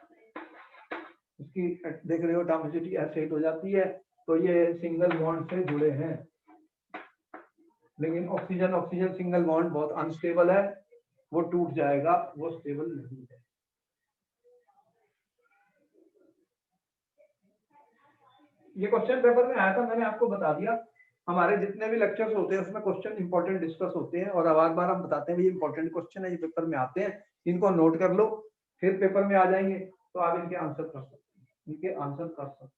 उसकी देख रहे हो एटॉमिसिटी S8 हो जाती है, तो ये सिंगल बॉन्ड से जुड़े हैं। लेकिन ऑक्सीजन ऑक्सीजन सिंगल बॉन्ड बहुत अनस्टेबल है, वो टूट जाएगा, वो स्टेबल नहीं है। ये क्वेश्चन पेपर में आया था, मैंने आपको बता दिया। हमारे जितने भी लेक्चर्स होते हैं उसमें क्वेश्चन इंपॉर्टेंट डिस्कस होते हैं, और बार बार हम बताते हैं ये इंपॉर्टेंट क्वेश्चन है, ये पेपर में आते हैं, इनको नोट कर लो, फिर पेपर में आ जाएंगे तो आप इनके आंसर कर सकते हैं, इनके आंसर कर सकते हैं।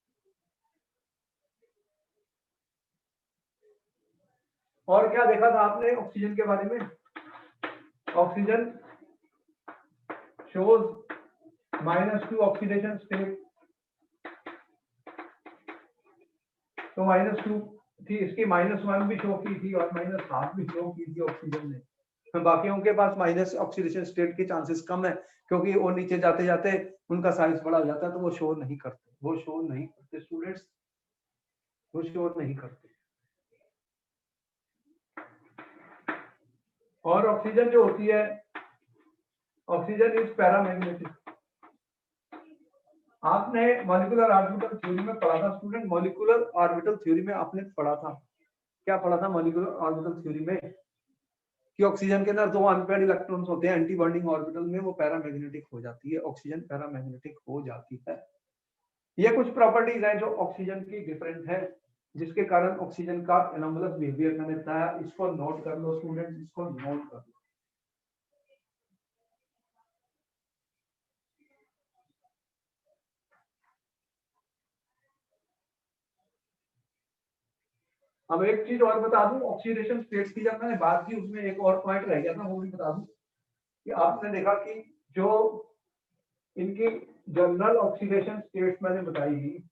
और क्या देखा था आपने ऑक्सीजन के बारे में, ऑक्सीजन शोज -2 ऑक्सीडेशन स्टेट, तो -2 थी, इसकी -1 भी शो की थी और -1/2 भी शो की थी ऑक्सीजन ने। बाकियों के पास माइनस ऑक्सीडेशन स्टेट के चांसेस कम है, क्योंकि वो नीचे जाते जाते उनका साइज बड़ा हो जाता है, तो वो शो नहीं करते, वो शो नहीं करते स्टूडेंट्स, वो शो नहीं करते। और ऑक्सीजन जो होती है, ऑक्सीजन इज पैरामैग्नेटिक। आपने मॉलिक्यूलर ऑर्बिटल थ्योरी में पढ़ा था स्टूडेंट, मॉलिक्यूलर ऑर्बिटल थ्योरी में आपने पढ़ा था, क्या पढ़ा था मॉलिक्यूलर ऑर्बिटल थ्योरी में, कि ऑक्सीजन के अंदर 2 अनपेयर्ड इलेक्ट्रॉन्स होते हैं, एंटी बॉन्डिंग ऑर्बिटल में वो पैरामैग्नेटिक हो जाती है, ऑक्सीजन पैरामैग्नेटिक हो जाती है। ये कुछ प्रॉपर्टीज हैं जो ऑक्सीजन की डिफरेंट है, जिसके कारण ऑक्सीजन का एनोमलस बिहेवियर मैंने बताया, इसको नोट कर लो स्टूडेंट्स, इसको नोट कर लो। अब एक चीज और बता दूं, ऑक्सीडेशन स्टेट्स की जब मैंने बात की उसमें एक और पॉइंट रह गया था, वो भी बता दूं कि आपने देखा कि जो इनकी जनरल ऑक्सीडेशन स्टेट्स मैंने बताई,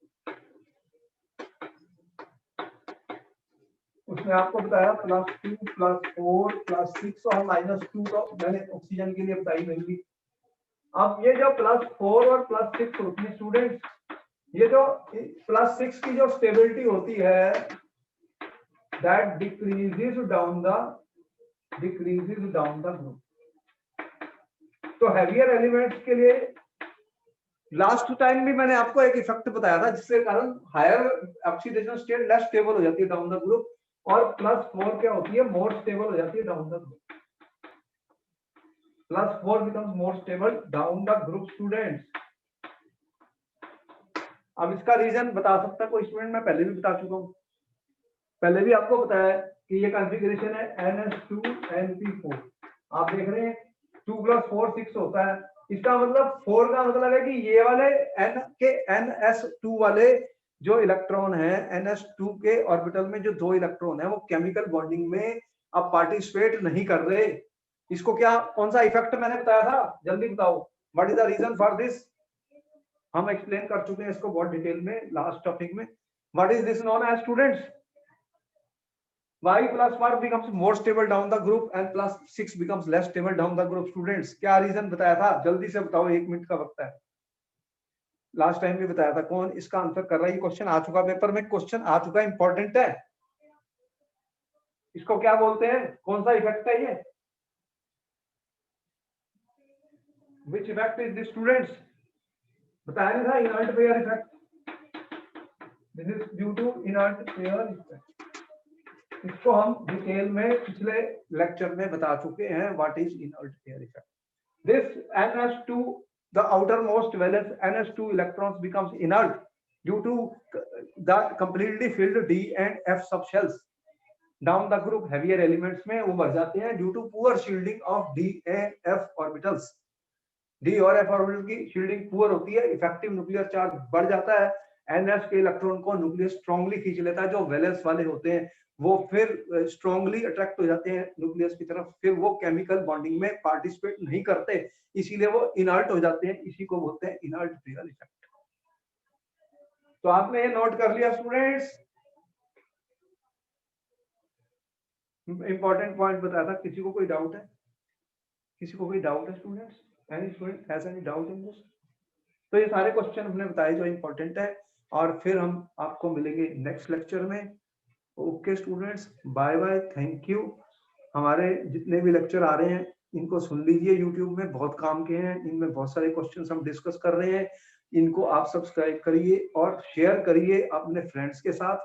उसमें आपको बताया +2 +4 +6 और -2 का मैंने ऑक्सीजन के लिए बताई मेनली। अब ये जो +4 और +6 होती है स्टूडेंट्स, ये जो +6 की जो स्टेबिलिटी होती है, that decreases down the group. तो हैवियर एलिमेंट्स के लिए लास्ट टाइम भी मैंने आपको एक इफेक्ट बताया था, जिसके कारण higher oxidation state less stable हो जाती है डाउन द ग्रुप, और +4 क्या होती है, मोर स्टेबल हो जाती है down the group. +4 becomes more stable down the group students. अब इसका रीजन बता सकता है कोई स्टूडेंट, मैं पहले भी बता चुका हूँ, पहले भी आपको बताया कि ये कॉन्फ़िगरेशन है NH2NP4। आप देख रहे हैं 2 + 4 6 होता है, इसका मतलब 4 का मतलब है कि ये वाले N के NS2 वाले जो इलेक्ट्रॉन है, NS2 के ऑर्बिटल में जो 2 इलेक्ट्रॉन है वो केमिकल बॉन्डिंग में अब पार्टिसिपेट नहीं कर रहे। इसको क्या, कौन सा इफेक्ट मैंने बताया था, जल्दी बताओ, what is the reason for this. हम एक्सप्लेन कर चुके हैं इसको बहुत डिटेल में लास्ट टॉपिक में। What is this known as students, y + 1 becomes more stable down the group and +6 becomes less stable down the group students. क्या reason बताया था, जल्दी से बताओ, 1 मिनट का वक्त है। लास्ट टाइम भी बताया था, कौन इसका आंसर कर रहा है, ये क्वेश्चन आ चुका पेपर में, क्वेश्चन आ चुका, इंपॉर्टेंट है। इसको क्या बोलते हैं, कौन सा इफेक्ट है ये, which effect is this students, बताया नहीं था, inert pair effect, this is due to inert pair effect. इसको हम डिटेल में पिछले लेक्चर में बता चुके हैं, what is inert pair effect. This NH2, the outermost valence NH2 electrons becomes inert due to the completely filled D and F subshells, down the group heavier elements में वो बढ़ जाते हैं due to poor shielding of D F orbitals. D और F orbital की shielding poor होती है, effective nuclear charge बढ़ जाता है, एनएस के इलेक्ट्रॉन को न्यूक्लियस स्ट्रांगली खींच लेता है, जो वैलेंस वाले होते हैं वो फिर स्ट्रांगली अट्रैक्ट हो जाते हैं न्यूक्लियस की तरफ, फिर वो केमिकल बॉन्डिंग में पार्टिसिपेट नहीं करते, इसीलिए वो इनर्ट हो जाते हैं, इसी को बोलते हैं इनर्ट फ्रीगल इफेक्ट। तो आपने ये नोट कर लिया स्टूडेंट्स, इंपॉर्टेंट पॉइंट बताया था। किसी को कोई डाउट है? किसी को कोई डाउट है students? Any student has any doubt in this? तो ये सारे क्वेश्चन हमने बताए जो इंपॉर्टेंट है, और फिर हम आपको मिलेंगे नेक्स्ट लेक्चर में। Okay students, bye bye, thank you. हमारे जितने भी लेक्चर आ रहे हैं इनको सुन लीजिए, यूट्यूब में बहुत काम के हैं, इनमें बहुत सारे क्वेश्चंस हम डिस्कस कर रहे हैं, इनको आप सब्सक्राइब करिए और शेयर करिए अपने फ्रेंड्स के साथ,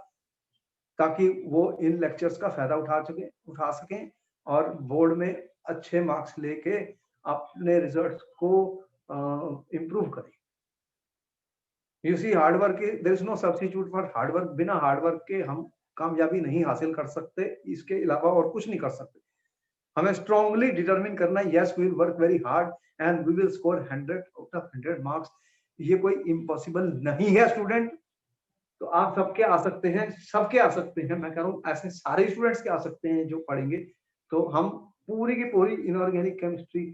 ताकि वो इन लेक्चर्स का फायदा उठा सकें और बोर्ड में अच्छे मार्क्स लेके अपने रिजल्ट्स को इम्प्रूव करें। You see hard work, there is no substitute for hard work. बिना हार्ड वर्क के हम कामयाबी नहीं हासिल कर सकते, इसके अलावा और कुछ नहीं कर सकते। हमें स्ट्रांगली डिटरमिन करना है, yes we will work very hard and we will score 100 out of 100 marks. ये कोई इम्पॉसिबल नहीं है स्टूडेंट। तो आप सबके आ सकते हैं, सबके आ सकते हैं, मैं कह रहा हूँ ऐसे सारे स्टूडेंट्स के आ सकते हैं जो पढ़ेंगे। तो हम पूरी की पूरी इनऑर्गेनिक केमिस्ट्री,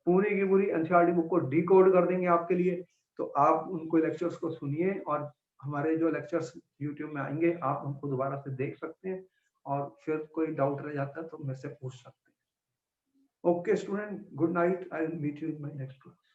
पूरी की पूरी एनसीईआरटी बुक को डिकोड कर देंगे आपके लिए। तो आप उनको लेक्चर्स को सुनिए, और हमारे जो लेक्चर्स यूट्यूब में आएंगे आप उनको दोबारा से देख सकते हैं, और फिर कोई डाउट रह जाता है तो मेरे से पूछ सकते हैं। Okay student, good night, I will meet you in my next class.